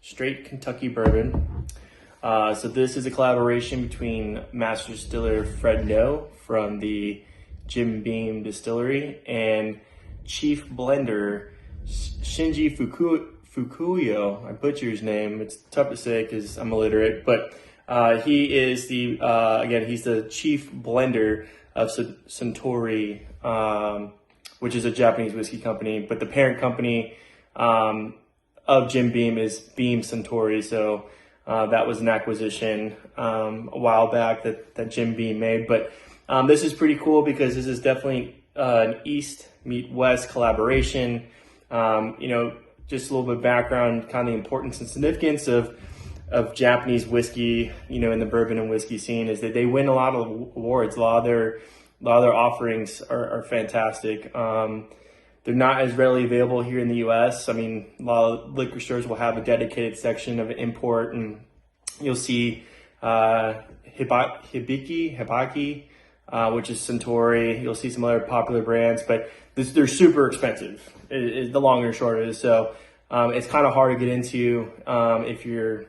straight Kentucky bourbon. So this is a collaboration between Master Distiller Fred No from the Jim Beam Distillery and Chief Blender Shinji Fukuyo. I butcher his name. It's tough to say because I'm illiterate, but he is the he's the chief blender of Suntory, which is a Japanese whiskey company. But the parent company of Jim Beam is Beam Suntory. So that was an acquisition a while back that Jim Beam made. But this is pretty cool because this is definitely an East meet West collaboration. Just a little bit of background, kind of the importance and significance of Japanese whiskey, in the bourbon and whiskey scene is that they win a lot of awards. A lot of their offerings are fantastic. They're not as readily available here in the U.S. I mean, a lot of liquor stores will have a dedicated section of import, and you'll see Hibiki, which is Suntory. You'll see some other popular brands, but they're super expensive. Is the long and short of it. So it's kind of hard to get into if you're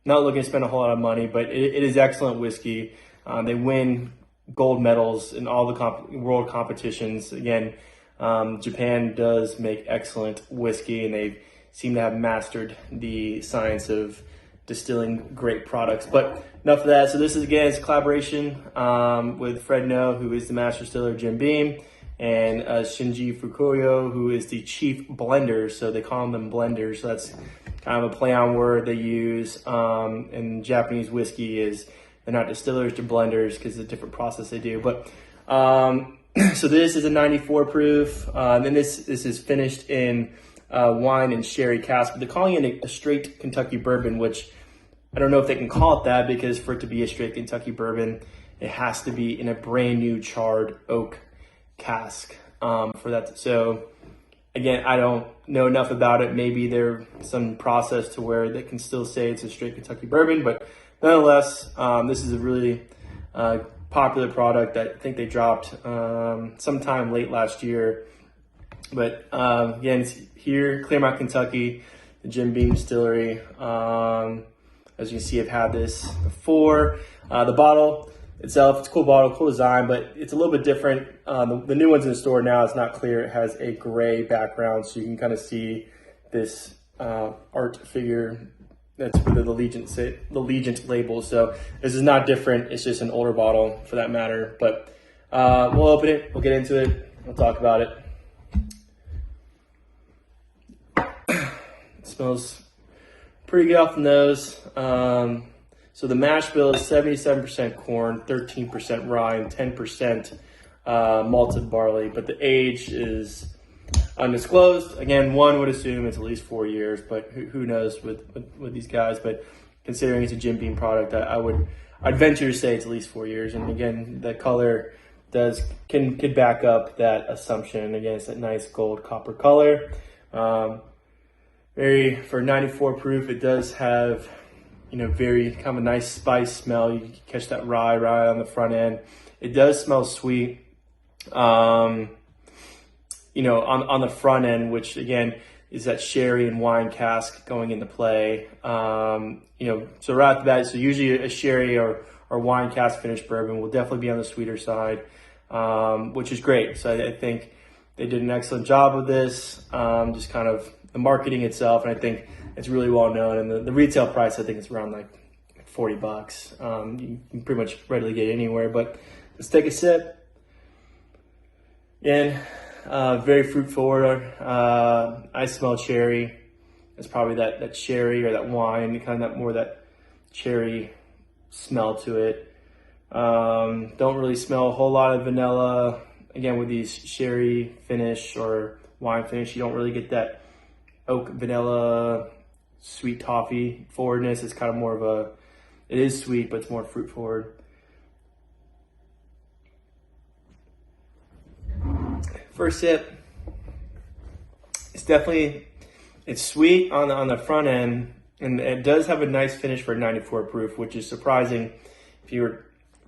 not looking to spend a whole lot of money, but it is excellent whiskey. They win gold medals in all the world competitions. Again, Japan does make excellent whiskey, and they seem to have mastered the science of distilling great products. But enough of that. So this is, again, it's a collaboration with Fred No, who is the master distiller of Jim Beam, and Shinji Fukuyo, who is the chief blender. So they call them blenders. So that's kind of a play on word they use in Japanese whiskey. Is they're not distillers, they're blenders because it's a different process they do. But so this is a 94 proof. Then this is finished in wine and sherry cask. But they're calling it a straight Kentucky bourbon, which I don't know if they can call it that, because for it to be a straight Kentucky bourbon, it has to be in a brand new charred oak cask for that. So again, I don't know enough about it. Maybe there's some process to where they can still say it's a straight Kentucky bourbon, but nonetheless, this is a really popular product that I think they dropped sometime late last year. But again, it's here, Claremont, Kentucky, the Jim Beam Distillery. As you can see, I've had this before. The bottle itself, it's a cool bottle, cool design, but it's a little bit different. The new ones in the store now, it's not clear. It has a gray background, so you can kind of see this art figure that's with the Legent label. So this is not different. It's just an older bottle for that matter. But we'll open it. We'll get into it. We'll talk about it. It smells pretty good off the nose. So the mash bill is 77% corn, 13% rye, and 10% malted barley. But the age is undisclosed. Again, one would assume it's at least 4 years, but who knows with these guys. But considering it's a Jim Beam product, I'd venture to say it's at least 4 years. And again, the color could back up that assumption. Again, it's that nice gold copper color. For 94 proof, it does have very kind of a nice spice smell. You can catch that rye on the front end. It does smell sweet. On the front end, which again is that sherry and wine cask going into play. So right off the bat, so usually a sherry or wine cask finished bourbon will definitely be on the sweeter side, which is great. So I think they did an excellent job with this, just kind of the marketing itself, and I think it's really well known. And the retail price, I think it's around like $40. You can pretty much readily get it anywhere. But let's take a sip. Again, very fruit forward. I smell cherry. It's probably that cherry or that wine, kind of that cherry smell to it. Don't really smell a whole lot of vanilla. Again, with these sherry finish or wine finish, you don't really get that oak vanilla sweet toffee forwardness. It's kind of more of it is sweet, but it's more fruit forward. First sip, it's sweet on the front end, and it does have a nice finish for 94 proof, which is surprising. If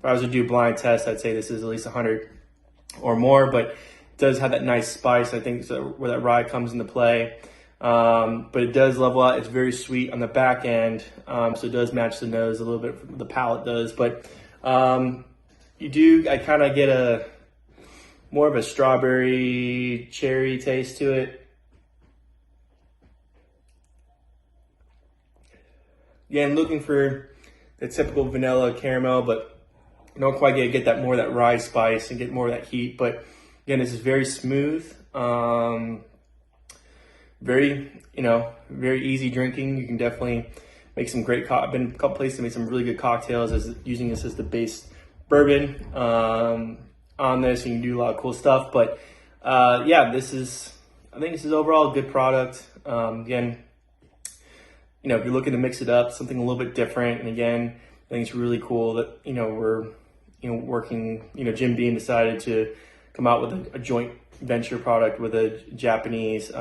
I was to do a blind test, I'd say this is at least 100 or more, but it does have that nice spice. I think so, where that rye comes into play. but it does level out. It's very sweet on the back end, so it does match the nose a little bit. The palate does, but I kind of get more of a strawberry cherry taste to it. Again, looking for the typical vanilla caramel, but don't quite get that more of that rye spice and get more of that heat. But again, this is very smooth, very easy drinking. You can definitely make some great. I've been a couple places to make some really good cocktails using this as the base bourbon on this. You can do a lot of cool stuff. But yeah, I think this is overall a good product. Again, if you're looking to mix it up, something a little bit different. And again, I think it's really cool that we're working. Jim Beam decided to come out with a joint venture product with a Japanese